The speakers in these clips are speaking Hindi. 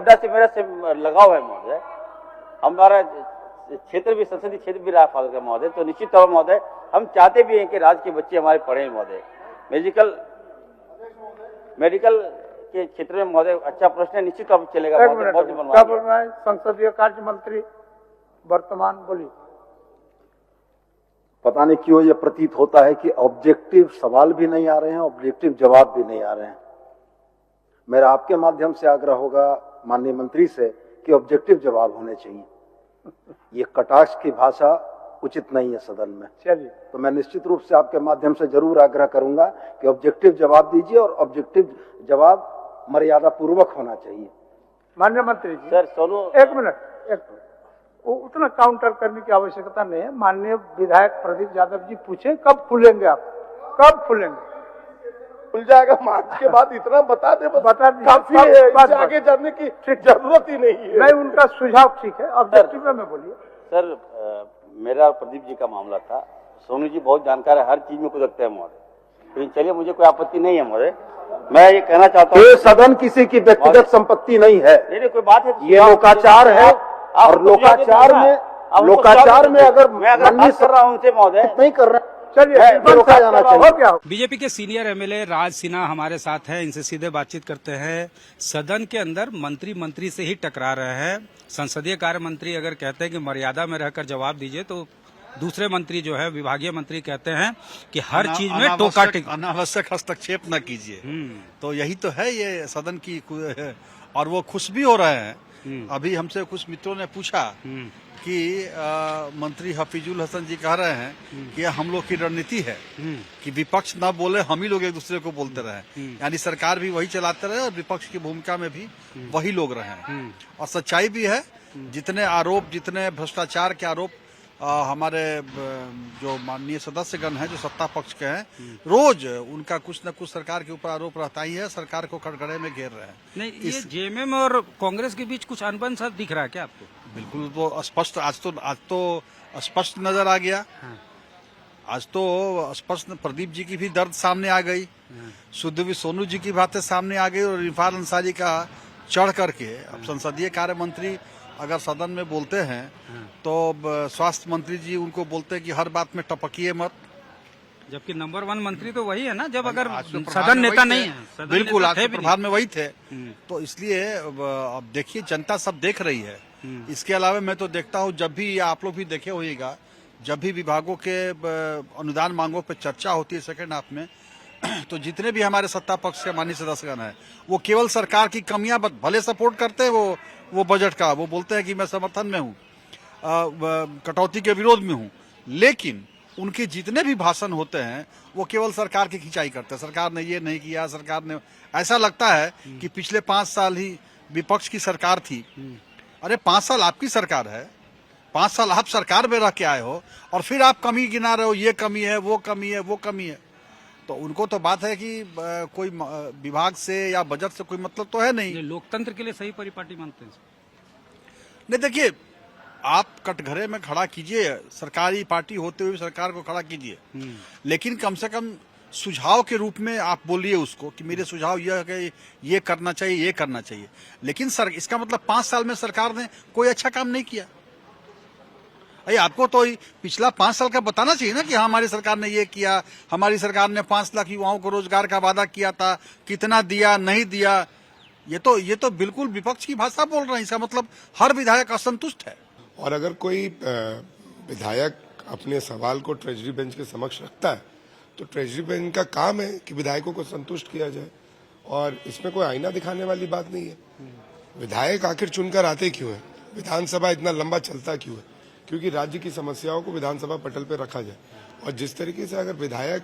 हुड्डा से मेरा लगाव है महोदय। हमारा क्षेत्र भी, संसदीय क्षेत्र भी रहा फादर का महोदय, तो निश्चित तौर पर महोदय हम चाहते भी हैं कि राज्य के बच्चे हमारे पढ़ें महोदय। मेडिकल के क्षेत्र में महोदय अच्छा प्रश्न है, निश्चित तौर पर चलेगा। क्या बोल रहा है संसदीय कार्य मंत्री वर्तमान? बोलिए। पता नहीं क्यों ये प्रतीत होता है कि ऑब्जेक्टिव सवाल भी नहीं आ रहे हैं, ऑब्जेक्टिव जवाब भी नहीं आ रहे हैं। मेरा आपके माध्यम से आग्रह होगा माननीय मंत्री से कि ऑब्जेक्टिव जवाब होने चाहिए। ये कटाक्ष की भाषा उचित नहीं है सदन में। चलिए, तो मैं निश्चित रूप से आपके माध्यम से जरूर आग्रह करूंगा कि ऑब्जेक्टिव जवाब दीजिए और ऑब्जेक्टिव जवाब मर्यादा पूर्वक होना चाहिए। माननीय मंत्री जी, सर सोनू, एक मिनट, वो उतना काउंटर करने की आवश्यकता नहीं है। माननीय विधायक प्रदीप यादव जी पूछे कब खुलेंगे आप, कब खुलेंगे? खुल जाएगा मार्च के बाद, इतना बता दे, बता दीजिए, काफी है, इससे आगे जाने की जरूरत ही नहीं है। नहीं, उनका सुझाव ठीक है, ऑब्जेक्टिव में बोलिए। सर मेरा प्रदीप जी का मामला था। सोनू जी बहुत जानकार है, हर चीज में कुदकते हैं महोदय। तो चलिए, मुझे कोई आपत्ति नहीं है महोदय। मैं ये कहना चाहता हूँ, ये सदन किसी की व्यक्तिगत संपत्ति नहीं है। नहीं कोई बात है, ये लोकाचार है और लोकाचार में अगर मैं कर रहा हूँ उनसे महोदय, नहीं कर रहा, चलिए, रोका जाना चाहिए। बीजेपी के सीनियर एमएलए राज सिन्हा हमारे साथ हैं, इनसे सीधे बातचीत करते हैं। सदन के अंदर मंत्री से ही टकरा रहे हैं। संसदीय कार्य मंत्री अगर कहते हैं कि मर्यादा में रहकर जवाब दीजिए, तो दूसरे मंत्री जो है विभागीय मंत्री कहते हैं कि हर चीज में टोका टिक, अनावश्यक हस्तक्षेप न कीजिए। तो यही तो है ये सदन की, और वो खुश भी हो रहे हैं। अभी हमसे कुछ मित्रों ने पूछा कि मंत्री हफीजुल हसन जी कह रहे हैं कि हम लोग की रणनीति है कि विपक्ष ना बोले, हम ही लोग एक दूसरे को बोलते रहे, यानी सरकार भी वही चलाते रहे और विपक्ष की भूमिका में भी वही लोग रहे। और सच्चाई भी है, जितने आरोप, जितने भ्रष्टाचार के आरोप हमारे जो माननीय सदस्यगण हैं जो सत्ता पक्ष के हैं, रोज उनका कुछ न कुछ सरकार के ऊपर आरोप रहता ही है, सरकार को कटघरे में घेर रहे हैं। नहीं, ये जेएमएम और कांग्रेस के बीच कुछ अनबन सा दिख रहा है क्या आपको? बिल्कुल, वो स्पष्ट आज तो स्पष्ट नजर आ गया। आज तो स्पष्ट प्रदीप जी की भी दर्द सामने आ गई, सुधवी सोनू जी की बातें सामने आ गई, और इरफान अंसारी का चढ़ करके अब संसदीय कार्य मंत्री अगर सदन में बोलते हैं तो स्वास्थ्य मंत्री जी उनको बोलते हैं कि हर बात में टपकिए मत, जबकि नंबर 1 मंत्री तो वही है ना, जब अगर सदन नेता नहीं है। बिल्कुल, आज प्रभार में वही थे। तो इसलिए अब देखिए, जनता सब देख रही है। इसके अलावा मैं तो देखता हूँ, जब भी आप लोग भी देखे होइएगा, जब भी विभागों के अनुदान मांगों पर चर्चा होती है सेकेंड हाफ में, तो जितने भी हमारे सत्ता पक्ष के माननीय सदस्यगण हैं, वो केवल सरकार की कमियां भले सपोर्ट करते हैं, वो बजट का वो बोलते हैं कि मैं समर्थन में हूँ, कटौती के विरोध में हूँ, लेकिन उनके जितने भी भाषण होते हैं वो केवल सरकार की खिंचाई करते हैं। सरकार ने ये नहीं किया, सरकार ने, ऐसा लगता है कि पिछले 5 साल ही विपक्ष की सरकार थी। अरे 5 साल आपकी सरकार है, 5 साल आप सरकार में रह के आए हो, और फिर आप कमी गिना रहे हो, ये कमी है, वो कमी है, वो कमी है। तो उनको तो बात है कि कोई विभाग से या बजट से कोई मतलब तो है नहीं। लोकतंत्र के लिए सही परिपाटी मानते हैं? नहीं, देखिए, आप कटघरे में खड़ा कीजिए, सरकारी पार्टी होते हुए सरकार को खड़ा कीजिए, लेकिन कम से कम सुझाव के रूप में आप बोलिए उसको कि मेरे सुझाव यह है कि ये करना चाहिए, ये करना चाहिए। लेकिन सर, इसका मतलब 5 साल में सरकार ने कोई अच्छा काम नहीं किया। अरे आपको तो पिछला 5 साल का बताना चाहिए ना कि हाँ, हमारी सरकार ने ये किया, हमारी सरकार ने 5 लाख युवाओं को रोजगार का वादा किया था, कितना दिया, नहीं दिया। ये तो बिल्कुल विपक्ष की भाषा बोल रहे हैं। इसका मतलब हर विधायक असंतुष्ट है। और अगर कोई विधायक अपने सवाल को ट्रेजरी बेंच के समक्ष रखता है, तो ट्रेजरी बेंच का काम है कि विधायकों को संतुष्ट किया जाए, और इसमें कोई आईना दिखाने वाली बात नहीं है। विधायक आखिर चुनकर आते क्यों है? विधानसभा इतना लंबा चलता क्यों है? क्योंकि राज्य की समस्याओं को विधानसभा पटल पर रखा जाए। और जिस तरीके से अगर विधायक,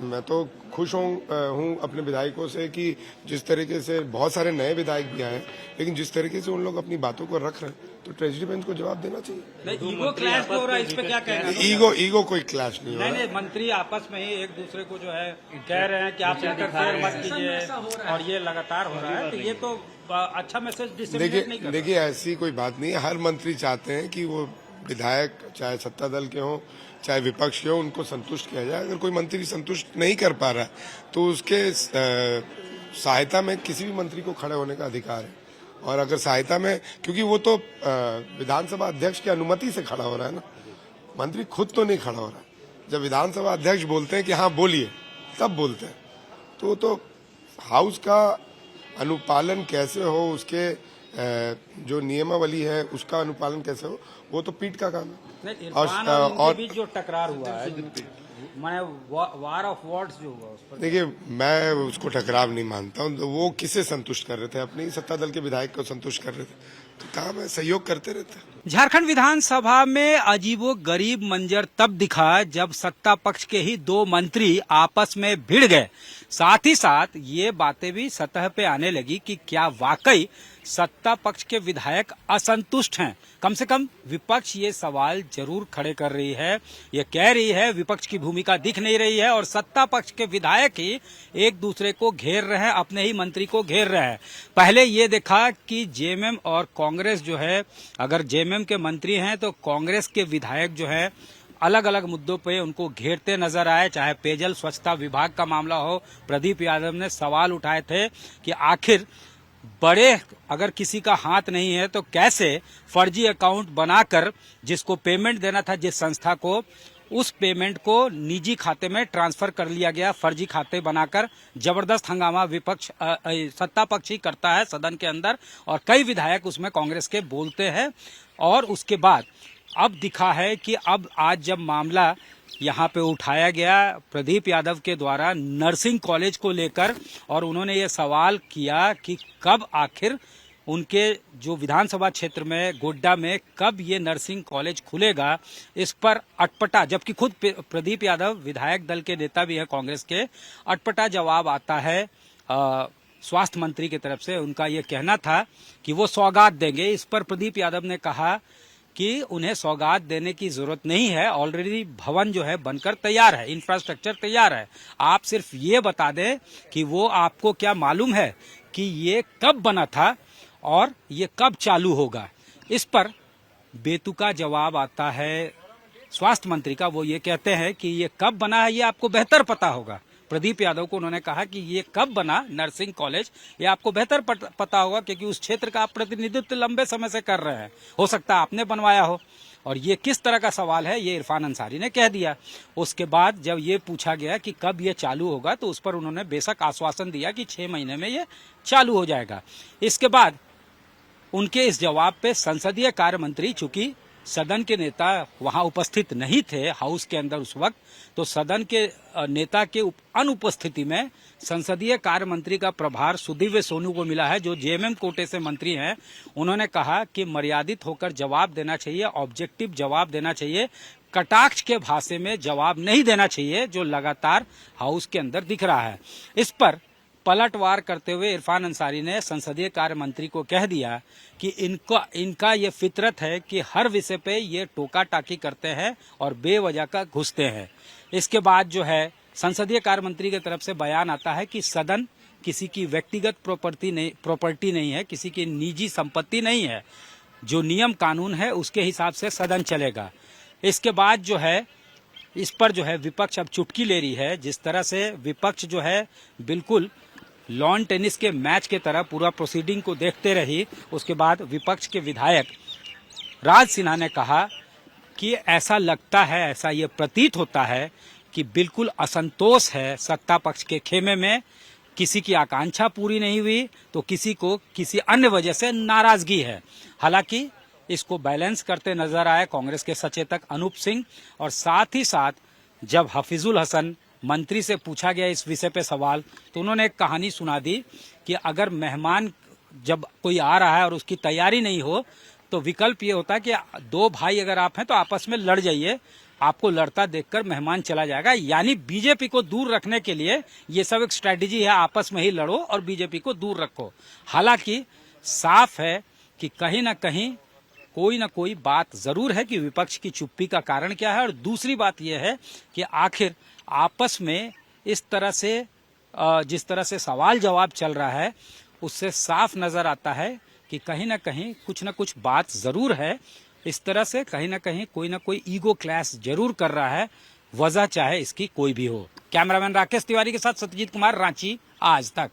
मैं तो खुश हूँ अपने विधायकों से कि जिस तरीके से बहुत सारे नए विधायक भी आए, लेकिन जिस तरीके से उन लोग अपनी बातों को रख रहे हैं, तो ट्रेजरी बेंच को जवाब देना चाहिए। नहीं, ईगो क्लैश हो रहा है, इस पे क्या कहना है? ईगो कोई क्लैश नहीं हो रहा है। नहीं, मंत्री आपस में ही एक दूसरे को जो है कह रहे हैं कि आप इंटरफेयर मत कीजिए, और ये लगातार हो रहा है। तो ये तो अच्छा मैसेज डिस्ट्रीब्यूट नहीं कर रहा। देखिए, ऐसी कोई बात नहीं है। हर मंत्री चाहते हैं कि वो विधायक, चाहे सत्ता दल के हों चाहे विपक्ष के हों, उनको संतुष्ट किया जाए। अगर कोई मंत्री संतुष्ट नहीं कर पा रहा है, तो उसके सहायता में किसी भी मंत्री को खड़े होने का अधिकार है। और अगर सहायता में, क्योंकि वो तो विधानसभा अध्यक्ष की अनुमति से खड़ा हो रहा है ना, मंत्री खुद तो नहीं खड़ा हो रहा है। जब विधानसभा अध्यक्ष बोलते हैं कि हाँ बोलिए, तब बोलते हैं। तो हाउस का अनुपालन कैसे हो, उसके जो नियमावली है उसका अनुपालन कैसे हो, वो तो पीठ का काम है। और बीच जो टकरार हुआ है, मैंने वार ऑफ वर्ड्स जो हुआ उस पर, देखिए मैं उसको टकराव नहीं मानता हूँ। तो वो किसे संतुष्ट कर रहे थे? अपने ही सत्ता दल के विधायक को संतुष्ट कर रहे थे। तो काम है, सहयोग करते रहते हैं। झारखंड विधानसभा में अजीबो गरीब मंजर तब दिखा जब सत्ता पक्ष के ही दो मंत्री आपस में भिड़ गए। साथ ही साथ ये बातें भी सतह पे आने लगी कि क्या वाकई सत्ता पक्ष के विधायक असंतुष्ट हैं। कम से कम विपक्ष ये सवाल जरूर खड़े कर रही है। ये कह रही है विपक्ष की भूमिका दिख नहीं रही है और सत्ता पक्ष के विधायक ही एक दूसरे को घेर रहे हैं, अपने ही मंत्री को घेर रहे हैं। पहले ये देखा कि जेएमएम और कांग्रेस जो है, अगर जेएमएम के मंत्री हैं तो कांग्रेस के विधायक जो है अलग अलग मुद्दों पे उनको घेरते नजर आए। चाहे पेयजल स्वच्छता विभाग का मामला हो, प्रदीप यादव ने सवाल उठाए थे कि आखिर बड़े अगर किसी का हाथ नहीं है तो कैसे फर्जी अकाउंट बनाकर जिसको पेमेंट देना था जिस संस्था को, उस पेमेंट को निजी खाते में ट्रांसफर कर लिया गया, फर्जी खाते बनाकर। जबरदस्त हंगामा विपक्ष सत्ता पक्ष ही करता है सदन के अंदर और कई विधायक उसमें कांग्रेस के बोलते हैं। और उसके बाद अब दिखा है कि अब आज जब मामला यहाँ पे उठाया गया प्रदीप यादव के द्वारा नर्सिंग कॉलेज को लेकर, और उन्होंने ये सवाल किया कि कब आखिर उनके जो विधानसभा क्षेत्र में गोड्डा में कब ये नर्सिंग कॉलेज खुलेगा, इस पर अटपटा, जबकि खुद प्रदीप यादव विधायक दल के नेता भी है कांग्रेस के, अटपटा जवाब आता है स्वास्थ्य मंत्री की तरफ से। उनका ये कहना था कि वो सौगात देंगे। इस पर प्रदीप यादव ने कहा कि उन्हें सौगात देने की जरूरत नहीं है, ऑलरेडी भवन जो है बनकर तैयार है, इंफ्रास्ट्रक्चर तैयार है। आप सिर्फ ये बता दें कि वो आपको क्या मालूम है कि ये कब बना था और ये कब चालू होगा। इस पर बेतुका जवाब आता है स्वास्थ्य मंत्री का। वो ये कहते हैं कि ये कब बना है ये आपको बेहतर पता होगा। प्रदीप यादव को उन्होंने कहा कि ये कब बना नर्सिंग कॉलेज, ये आपको बेहतर पता होगा क्योंकि उस क्षेत्र का आप प्रतिनिधित्व लंबे समय से कर रहे हैं, हो सकता है आपने बनवाया हो। और ये किस तरह का सवाल है ये इरफान अंसारी ने कह दिया। उसके बाद जब ये पूछा गया कि कब ये चालू होगा तो उस पर उन्होंने बेशक आश्वासन दिया कि 6 महीने में ये चालू हो जाएगा। इसके बाद उनके इस जवाब पे संसदीय कार्य मंत्री, चूंकि सदन के नेता वहां उपस्थित नहीं थे हाउस के अंदर उस वक्त, तो सदन के नेता के अनुपस्थिति में संसदीय कार्य मंत्री का प्रभार सुदीव्य सोनू को मिला है, जो जेएमएम कोटे से मंत्री हैं। उन्होंने कहा कि मर्यादित होकर जवाब देना चाहिए, ऑब्जेक्टिव जवाब देना चाहिए, कटाक्ष के भाषा में जवाब नहीं देना चाहिए, जो लगातार हाउस के अंदर दिख रहा है। इस पर पलटवार करते हुए इरफान अंसारी ने संसदीय कार्य मंत्री को कह दिया कि इनका ये फितरत है कि हर विषय पे ये टोका टाकी करते हैं और बेवजह का घुसते हैं। इसके बाद जो है संसदीय कार्य मंत्री की तरफ से बयान आता है कि सदन किसी की व्यक्तिगत प्रॉपर्टी नहीं है, किसी की निजी संपत्ति नहीं है, जो नियम कानून है उसके हिसाब से सदन चलेगा। इसके बाद जो है इस पर जो है विपक्ष अब चुटकी ले रही है। जिस तरह से विपक्ष जो है बिल्कुल लॉन टेनिस के मैच के तरह पूरा प्रोसीडिंग को देखते रही, उसके बाद विपक्ष के विधायक राज सिन्हा ने कहा कि ऐसा लगता है, ऐसा ये प्रतीत होता है कि बिल्कुल असंतोष है सत्ता पक्ष के खेमे में, किसी की आकांक्षा पूरी नहीं हुई तो किसी को किसी अन्य वजह से नाराजगी है। हालांकि इसको बैलेंस करते नजर आए कांग्रेस के सचेतक अनूप सिंह। और साथ ही साथ जब हफीजुल हसन मंत्री से पूछा गया इस विषय पे सवाल, तो उन्होंने एक कहानी सुना दी कि अगर मेहमान जब कोई आ रहा है और उसकी तैयारी नहीं हो तो विकल्प ये होता है कि 2 भाई अगर आप हैं तो आपस में लड़ जाइए, आपको लड़ता देखकर मेहमान चला जाएगा। यानी बीजेपी को दूर रखने के लिए ये सब एक स्ट्रैटेजी है, आपस में ही लड़ो और बीजेपी को दूर रखो। हालांकि साफ है कि कहीं ना कहीं कोई ना कोई बात जरूर है कि विपक्ष की चुप्पी का कारण क्या है। और दूसरी बात यह है कि आखिर आपस में इस तरह से जिस तरह से सवाल जवाब चल रहा है उससे साफ नजर आता है कि कहीं ना कहीं कुछ ना कुछ बात जरूर है। इस तरह से कहीं ना कहीं कोई ना कोई ईगो क्लैश जरूर कर रहा है, वजह चाहे इसकी कोई भी हो। कैमरामैन राकेश तिवारी के साथ सत्यजीत कुमार, रांची, आज तक।